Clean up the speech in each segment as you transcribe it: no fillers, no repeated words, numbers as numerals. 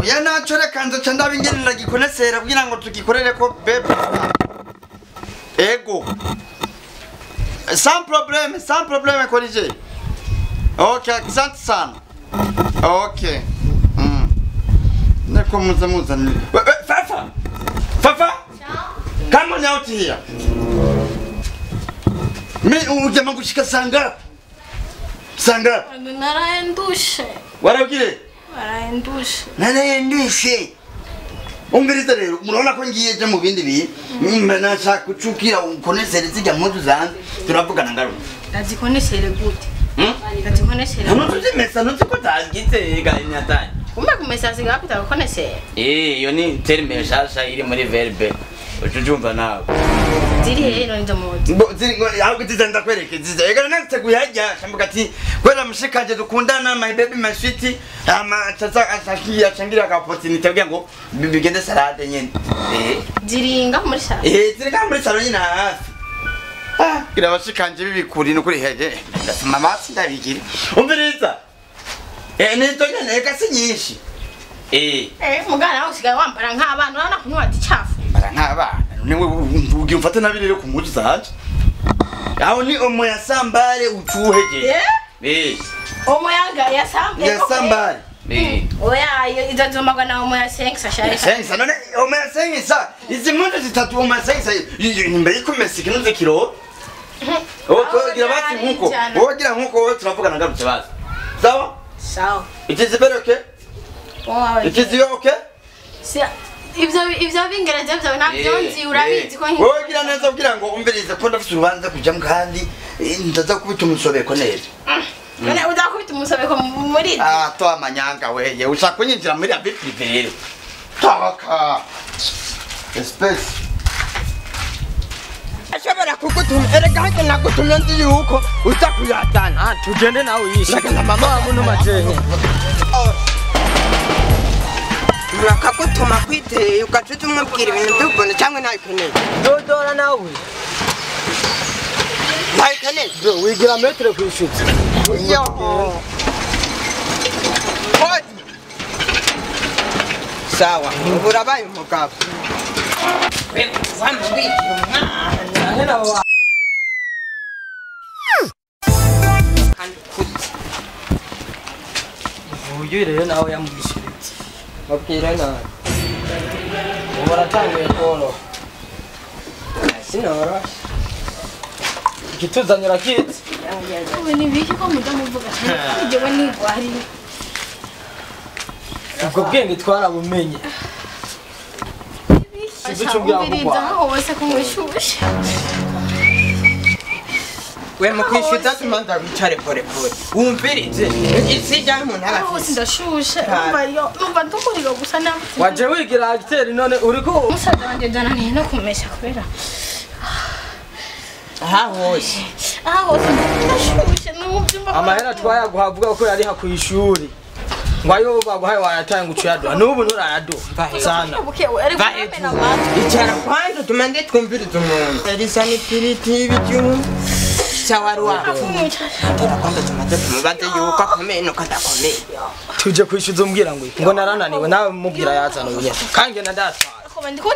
Ya nachore kanzo chanda bingenera gikonesera kugira ngo tugikorere ko bebe. Ego. Sans problème corrigé. OK, asante sana. OK. Nako muza ni. Fafa. Come on out here. Ujama gushika sanga. Naraendushe. Warabwire? Naraendushe. Umviriza rero murabona ko ngiye je mu bindi bintu nashaka kucukira ukonesere zijya mpuzu zanze turavugana ngaruka ndazikonesere gute ndazikonesere hano tuzimesa nutiko tagite ganyatanye kumbe kumesa sigapita ukonesere iyo ni terme shasha iri muri verbe ujumva nawe ziri hero ndo modi ziri aho gitizenda kwereke ziza ega nateguye hajya shambuka ati kwera mushikaje dukundana my baby my sweet ama taza ashakiya changira ka opportunity bwe ngo bigende salade nyene ziringa muri salo ziringa muri salo nyina hafi kira bashikanje bibikuri no kuri heje ndasoma basi ndabigire umviriza nito nyene eka si nyinshi mugana usigaye wambara nk'abana urabona kunywa aticafu bara nk'abana niwe ugiye ufata nabi rero kumuzi zaje aho ni omo ya sambare ucuheje omo yanga ya sambare oya izazomagwa na omo ya sensa shari sensa none omo ya sensa izi mundu zitatu omo ya sensa imbere ikumesi kinuze kiro gira basi nkuko gira nkuko turavugana ngarutse basi sawa it is very okay it is okay Ivyo bingereza byo nabyo nzi urabizi ko wowe gira neza kugira ngo umvirize ko ndafite urubanza kujya kandi ndaza kubita umusobeko neza none udakubita umusobeko muri to amanyanga weye ushaka kunyinjira muri abi privé taka espèce ashobora kugutuma erega hake nagutumye nzi yuko utakuyatana tugende nawe yishaka na mama muntu majehe Nakakutuma kwiteye ugacuza umubwira ibintu by'ubuntu cyangwa nawe ukeneye dodora nawe ukeneye wigira metre ku ishuti sawa urabaye umugabo uyu rero nawe yamwishyuritse mubwire nawe waratangiye koro sinoro igituzanira kitse ubu ni biki ko mudamuvuga jewe nigwari ubwo bwenge twarabumenye Ubiriza hose kumwishusha we mukwishyuza tumanza wicare pore pore wumvirize isijya umuntu hose ndashushe numva ndumuriro gusa nawe waje wigira agiteri none uriko umusaza wanjye byananiye no kumesha kubera aha hose ndashushe n'ubyumva amahera twayaguhavuga ko yari hakwishuri ngo ayo baguhaye wayataye ngo uciyaduha n'ubu nturayaduha sana icara kwanza tumande twumvirize umuntu elisa ni piriti y'ibyuma sawarwa turakwanda tumaze tumubaze yuko akomeye nuko adakomeye tuje kwishyuza umbwira ngo narananiwe nawe mubwira yazana ubunyene kange na datwara ndiko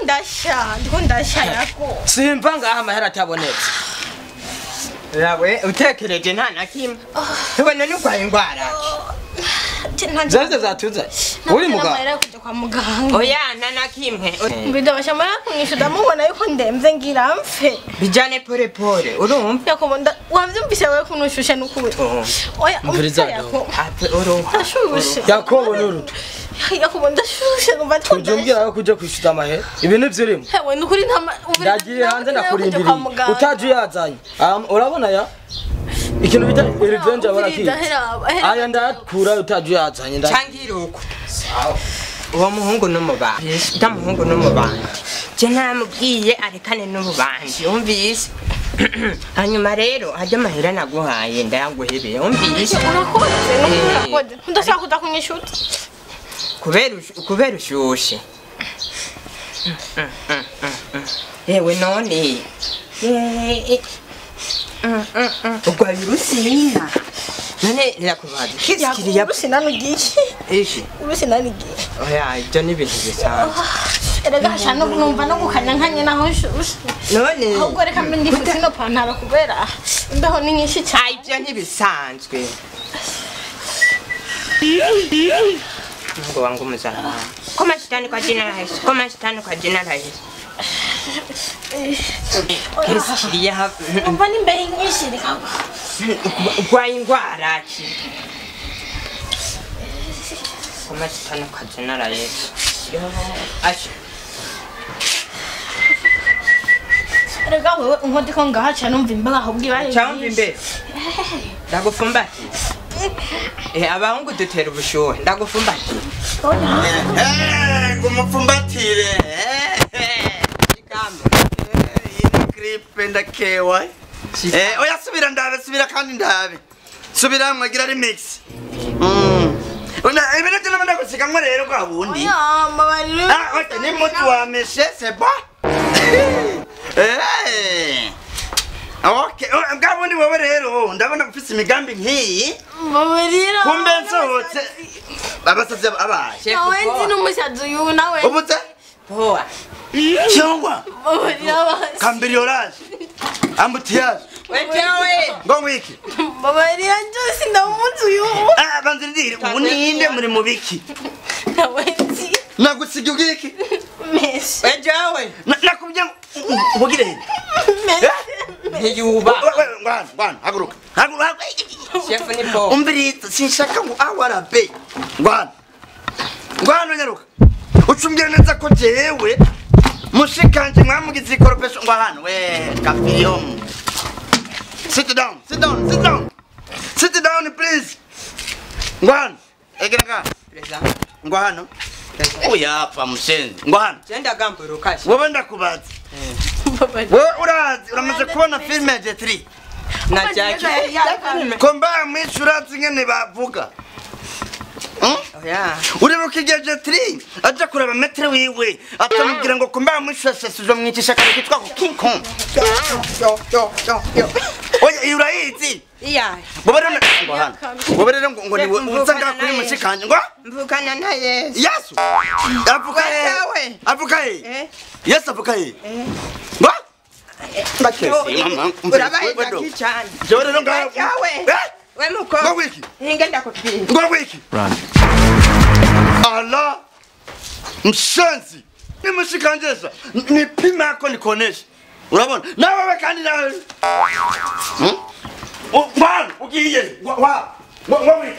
ndashya yako simva ngaha amahera atabonetse yawe utekereje nta na kimwe tubone n'urwaye indwara zaze zatuza uri muganga oya nana kimwe mbidabasha mara kunyishuda mubona yuko ndemve ngira mfe bijane pore pore urumva yakobonda wavyumvise wewe kunushusha n'ukuri oya umviriza yako urumva ashushe yakobo n'uruto yakobonda shushe ngumva tujumbira kujya kwishyuza amahera ibintu byirimo hewe n'ukuri ntama ndagiye hanze nakurindiriye utaje yazanye urabona ya ikintu bita revenge abarakiti aya ndakura utaje yazanye cyangiruko uwo muhungu n'umubandi ndamuhungu n'umubandi je namubwiye arekane n'umubandi umvise hanyuma rero hajya amahera naguhaye ndayaguhebeye umvise urakoze ndashaka kudakunyishuta kubera ushushe yewe none urwaye urusina none yakubaza kisikiriya sinanigiye iki sinanigiye oya ibyo ni ibintu bisanzwe erega hashano numva no gukanya nkanye naho nshushe none ahubwo reka mbe ndifite ino pantaro kubera imbeho ni nyinshi cyane ibyo ntibisanzwe Mungu wangu mzalama koma shetani kwa jina la Yesu koma shetani kwa jina la Yesu kisikiriya umva ni mbeho nyinshi reka kwa ingwara ki koma shetani kwa jina la Yesu acha rega wewe unkodi ko ngahaca numva imbeho ahubwo ibaye cyangwa imbeho ndagufumbati abahungu dutera ubushuhe ndagufumbati ngumupfumbatire ikamba iyi clip ndakewa oya subira kandi ndabe subira mwagira remix ona ibintu byo namanda gusikamwe rero kwa bundi oya mabariro oya ni mutu wa meshe c'est bon okay ngabundi wowe rero ndabona ufite imigambi nkiyi mabariro kumbe nsohotse abasaze abaye awenzi n'umusazi uyu nawe ubutse poa cyangwa mabariro cambriolage embouteillage wewe ngo wiki mabariro njose ndamuzi uyu banzirire ubu ninde muri mubiki awenzi nagusiga ubwiki mesi wewe nakubye ubugire ntiyuba ngwana haguruka chef ni po umbiritse sinshaka ngo awarabe ngwana nyaruka ucumbye neza ko jewe mushikanje mwamugize ikoropesho ngo hano we kafiyom sit down please ngwana egera ngo hano uyapfa mushenzi ngo hano genda gamburo kashi wowe ndakubaza wowe urazi uramaze kubona film ya J3 na jaki komba mwishura zingene bavuga oya ureba kigiye J3 aje kuraba metre wiwe atamubwira ngo komba mwishura sesuje mwicisha kare kitwa ko King Kong oya urayizi iya boberera ngo ni usanga kuri mushikanje ngo mvukana na Yesu Yesu avuka he Yesu avuka he ngo bakesi mama urabaye jaki cyane boberera ngo we muko ngo wiki ngenda kupinga ngo wiki Allah mshanzi ni mushikanje ni pima yako nikonesha urabona nawe kandi nawe Bwana ugiye wa wiki